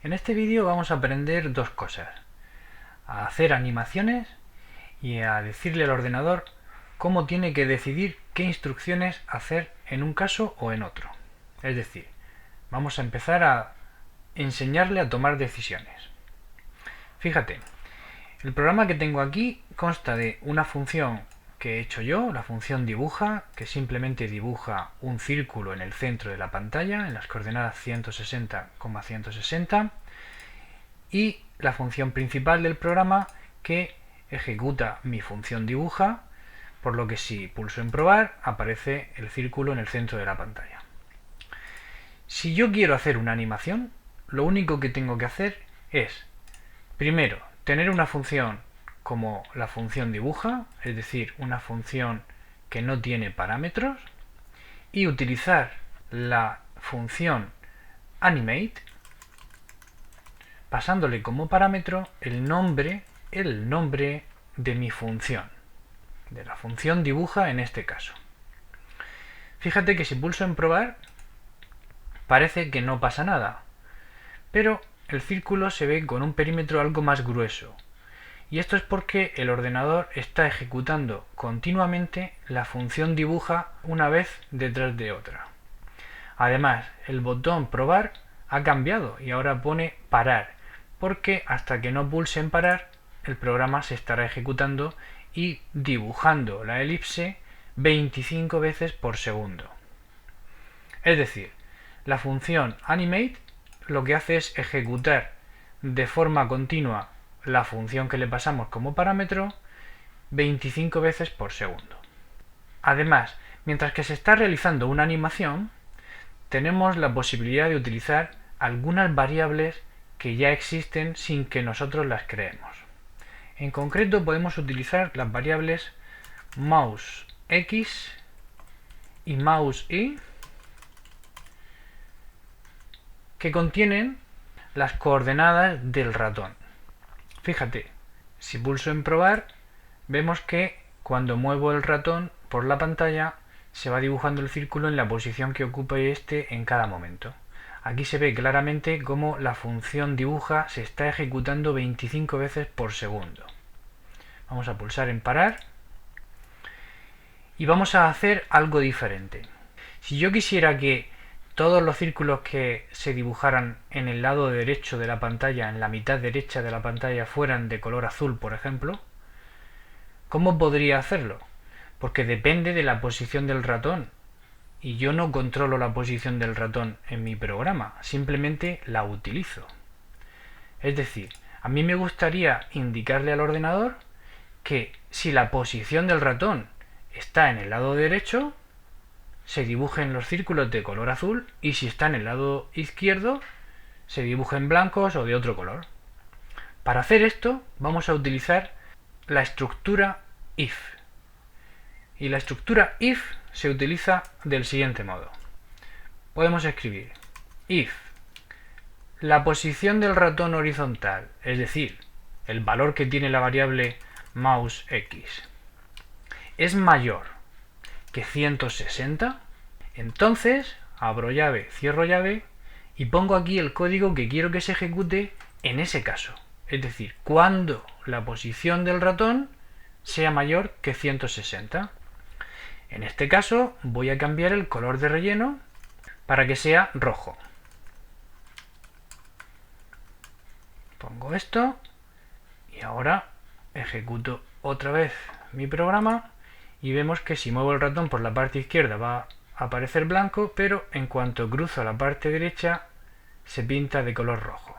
En este vídeo vamos a aprender dos cosas: a hacer animaciones y a decirle al ordenador cómo tiene que decidir qué instrucciones hacer en un caso o en otro. Es decir, vamos a empezar a enseñarle a tomar decisiones. Fíjate, el programa que tengo aquí consta de una función que he hecho yo, la función dibuja, que simplemente dibuja un círculo en el centro de la pantalla, en las coordenadas 160,160, y la función principal del programa que ejecuta mi función dibuja, por lo que si pulso en probar aparece el círculo en el centro de la pantalla. Si yo quiero hacer una animación, lo único que tengo que hacer es, primero, tener una función como la función dibuja, es decir, una función que no tiene parámetros, y utilizar la función animate pasándole como parámetro el nombre de mi función, de la función dibuja en este caso. Fíjate que si pulso en probar parece que no pasa nada, pero el círculo se ve con un perímetro algo más grueso, y esto es porque el ordenador está ejecutando continuamente la función dibuja una vez detrás de otra. Además, el botón probar ha cambiado y ahora pone parar, porque hasta que no pulse en parar el programa se estará ejecutando y dibujando la elipse 25 veces por segundo. Es decir, la función animate lo que hace es ejecutar de forma continua la función que le pasamos como parámetro 25 veces por segundo. Además, mientras que se está realizando una animación, tenemos la posibilidad de utilizar algunas variables que ya existen sin que nosotros las creemos. En concreto podemos utilizar las variables mouseX y mouseY, que contienen las coordenadas del ratón. Fíjate, si pulso en probar, vemos que cuando muevo el ratón por la pantalla se va dibujando el círculo en la posición que ocupe este en cada momento. Aquí se ve claramente cómo la función dibuja se está ejecutando 25 veces por segundo. Vamos a pulsar en parar y vamos a hacer algo diferente. Si yo quisiera que todos los círculos que se dibujaran en el lado derecho de la pantalla, en la mitad derecha de la pantalla, fueran de color azul, por ejemplo, ¿cómo podría hacerlo? Porque depende de la posición del ratón, y yo no controlo la posición del ratón en mi programa, simplemente la utilizo. Es decir, a mí me gustaría indicarle al ordenador que si la posición del ratón está en el lado derecho, se dibujen los círculos de color azul, y si está en el lado izquierdo, se dibujen blancos o de otro color. Para hacer esto vamos a utilizar la estructura if. Y la estructura if se utiliza del siguiente modo. Podemos escribir if la posición del ratón horizontal, es decir, el valor que tiene la variable mouseX, es mayor que 160, entonces abro llave, cierro llave y pongo aquí el código que quiero que se ejecute en ese caso. Es decir, cuando la posición del ratón sea mayor que 160. En este caso voy a cambiar el color de relleno para que sea rojo. Pongo esto y ahora ejecuto otra vez mi programa y vemos que si muevo el ratón por la parte izquierda va a aparecer blanco, pero en cuanto cruzo la parte derecha se pinta de color rojo.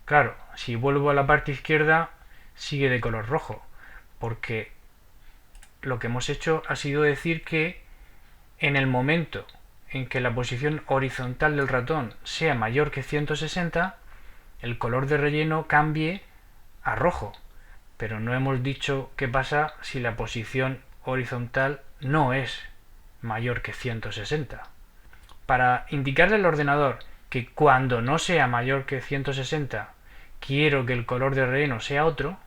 Claro, si vuelvo a la parte izquierda sigue de color rojo, porque lo que hemos hecho ha sido decir que en el momento en que la posición horizontal del ratón sea mayor que 160, el color de relleno cambie a rojo, pero no hemos dicho qué pasa si la posición horizontal no es mayor que 160. Para indicarle al ordenador que cuando no sea mayor que 160 quiero que el color de relleno sea otro,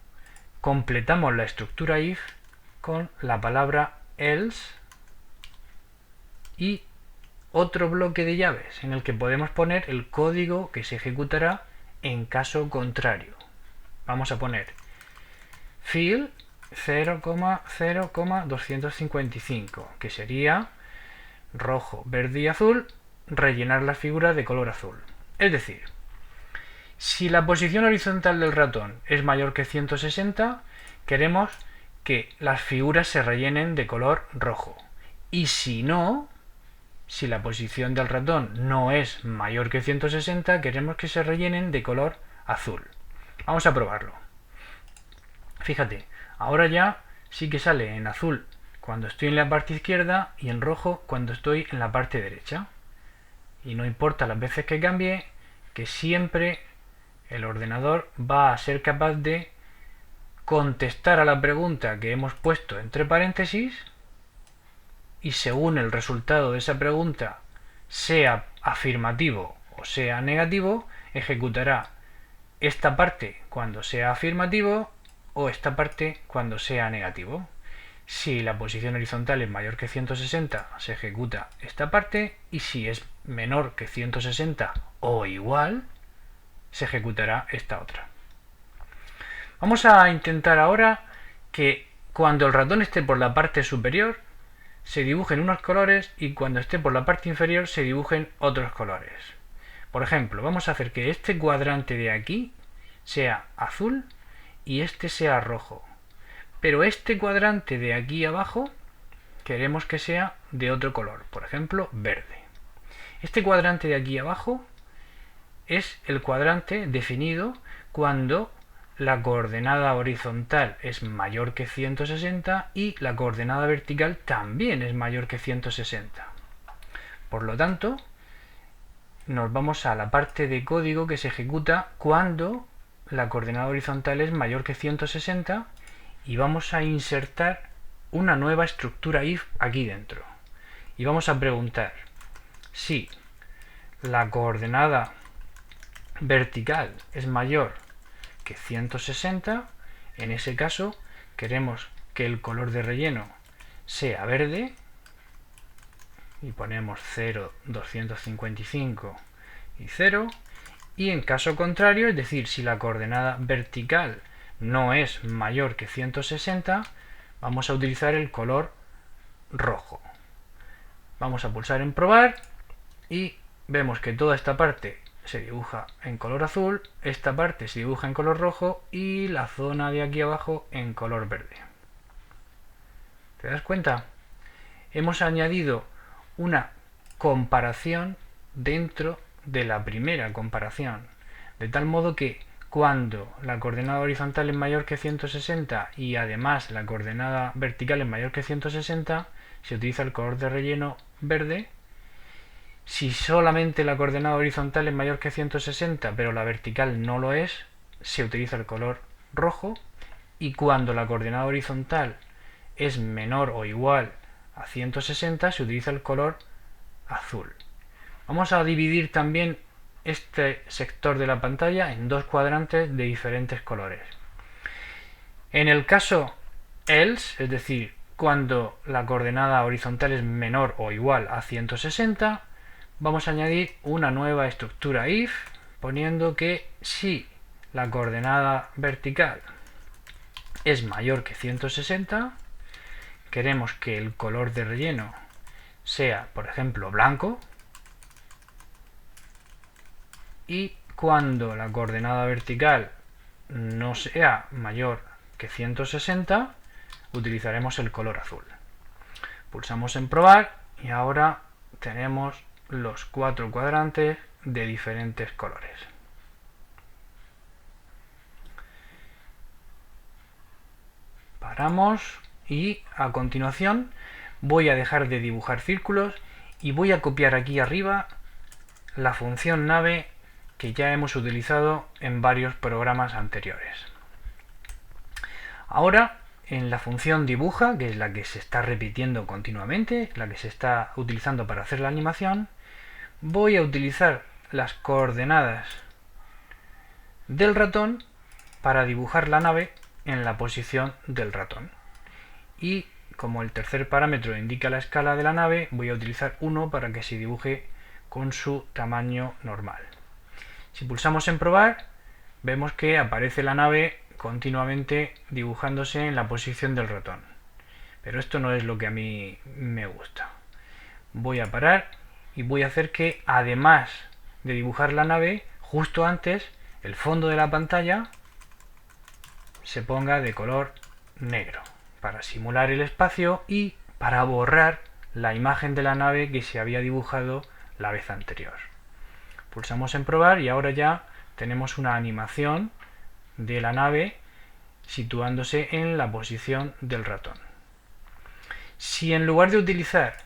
completamos la estructura if con la palabra else y otro bloque de llaves en el que podemos poner el código que se ejecutará en caso contrario. Vamos a poner fill 0,0,255, que sería rojo, verde y azul, rellenar las figuras de color azul. Es decir, si la posición horizontal del ratón es mayor que 160, queremos que las figuras se rellenen de color rojo. Y si no, si la posición del ratón no es mayor que 160, queremos que se rellenen de color azul. Vamos a probarlo. Fíjate, ahora ya sí que sale en azul cuando estoy en la parte izquierda y en rojo cuando estoy en la parte derecha. Y no importa las veces que cambie, que siempre el ordenador va a ser capaz de contestar a la pregunta que hemos puesto entre paréntesis, y según el resultado de esa pregunta sea afirmativo o sea negativo, ejecutará esta parte cuando sea afirmativo o esta parte cuando sea negativo. Si la posición horizontal es mayor que 160, se ejecuta esta parte, y si es menor que 160 o igual, se ejecutará esta otra. Vamos a intentar ahora que cuando el ratón esté por la parte superior se dibujen unos colores y cuando esté por la parte inferior se dibujen otros colores. Por ejemplo, vamos a hacer que este cuadrante de aquí sea azul y este sea rojo. Pero este cuadrante de aquí abajo queremos que sea de otro color, por ejemplo, verde. Este cuadrante de aquí abajo es el cuadrante definido cuando la coordenada horizontal es mayor que 160 y la coordenada vertical también es mayor que 160. Por lo tanto, nos vamos a la parte de código que se ejecuta cuando la coordenada horizontal es mayor que 160 y vamos a insertar una nueva estructura if aquí dentro. Y vamos a preguntar si la coordenada vertical es mayor que 160, en ese caso queremos que el color de relleno sea verde y ponemos 0, 255 y 0, y en caso contrario, es decir, si la coordenada vertical no es mayor que 160, vamos a utilizar el color rojo. Vamos a pulsar en probar y vemos que toda esta parte se dibuja en color azul, esta parte se dibuja en color rojo y la zona de aquí abajo en color verde. ¿Te das cuenta? Hemos añadido una comparación dentro de la primera comparación, de tal modo que cuando la coordenada horizontal es mayor que 160 y además la coordenada vertical es mayor que 160, se utiliza el color de relleno verde. Si solamente la coordenada horizontal es mayor que 160 pero la vertical no lo es, se utiliza el color rojo. Y cuando la coordenada horizontal es menor o igual a 160, se utiliza el color azul. Vamos a dividir también este sector de la pantalla en dos cuadrantes de diferentes colores. En el caso else, es decir, cuando la coordenada horizontal es menor o igual a 160, vamos a añadir una nueva estructura if, poniendo que si la coordenada vertical es mayor que 160, queremos que el color de relleno sea, por ejemplo, blanco, y cuando la coordenada vertical no sea mayor que 160, utilizaremos el color azul. Pulsamos en probar y ahora tenemos los 4 cuadrantes de diferentes colores. Paramos y a continuación voy a dejar de dibujar círculos y voy a copiar aquí arriba la función nave que ya hemos utilizado en varios programas anteriores. Ahora, en la función dibuja, que es la que se está repitiendo continuamente, la que se está utilizando para hacer la animación, voy a utilizar las coordenadas del ratón para dibujar la nave en la posición del ratón. Y como el tercer parámetro indica la escala de la nave, voy a utilizar 1 para que se dibuje con su tamaño normal. Si pulsamos en probar, vemos que aparece la nave continuamente dibujándose en la posición del ratón. Pero esto no es lo que a mí me gusta. Voy a parar y voy a hacer que, además de dibujar la nave, justo antes el fondo de la pantalla se ponga de color negro para simular el espacio y para borrar la imagen de la nave que se había dibujado la vez anterior. Pulsamos en probar y ahora ya tenemos una animación de la nave situándose en la posición del ratón. Si en lugar de utilizar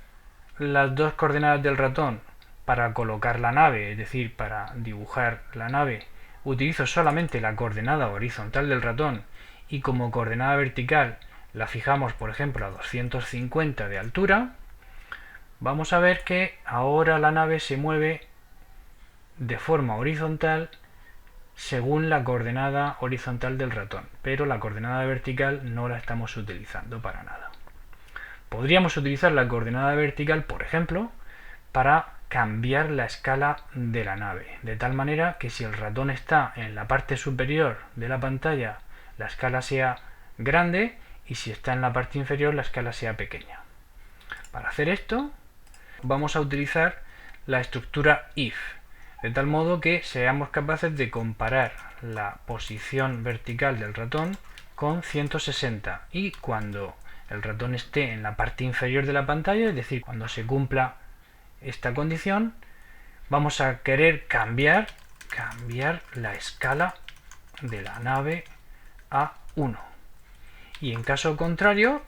las dos coordenadas del ratón para colocar la nave, es decir, para dibujar la nave, utilizo solamente la coordenada horizontal del ratón y como coordenada vertical la fijamos, por ejemplo, a 250 de altura, vamos a ver que ahora la nave se mueve de forma horizontal según la coordenada horizontal del ratón, pero la coordenada vertical no la estamos utilizando para nada. Podríamos utilizar la coordenada vertical, por ejemplo, para cambiar la escala de la nave, de tal manera que si el ratón está en la parte superior de la pantalla, la escala sea grande, y si está en la parte inferior, la escala sea pequeña. Para hacer esto, vamos a utilizar la estructura if, de tal modo que seamos capaces de comparar la posición vertical del ratón con 160, y cuando el ratón esté en la parte inferior de la pantalla, es decir, cuando se cumpla esta condición, vamos a querer cambiar la escala de la nave a 1. Y en caso contrario,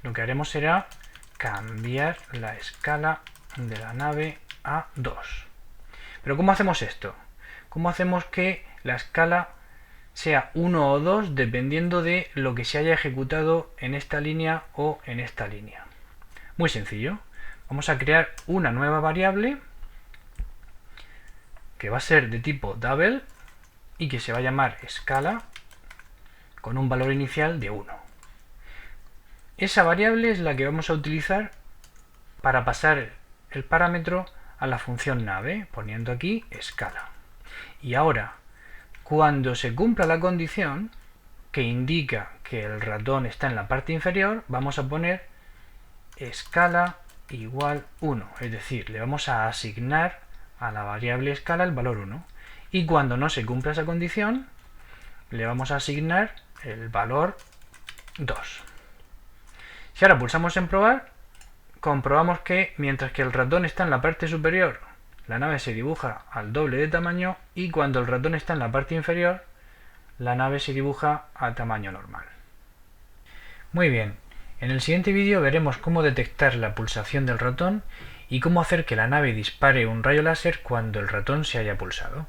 lo que haremos será cambiar la escala de la nave a 2. Pero ¿cómo hacemos esto? ¿Cómo hacemos que la escala sea 1 o 2 dependiendo de lo que se haya ejecutado en esta línea o en esta línea? Muy sencillo. Vamos a crear una nueva variable que va a ser de tipo double y que se va a llamar escala con un valor inicial de 1. Esa variable es la que vamos a utilizar para pasar el parámetro a la función nave, poniendo aquí escala. Y ahora, cuando se cumpla la condición que indica que el ratón está en la parte inferior, vamos a poner escala igual 1, es decir, le vamos a asignar a la variable escala el valor 1. Y cuando no se cumpla esa condición, le vamos a asignar el valor 2. Si ahora pulsamos en probar, comprobamos que mientras que el ratón está en la parte superior, la nave se dibuja al doble de tamaño, y cuando el ratón está en la parte inferior, la nave se dibuja a tamaño normal. Muy bien, en el siguiente vídeo veremos cómo detectar la pulsación del ratón y cómo hacer que la nave dispare un rayo láser cuando el ratón se haya pulsado.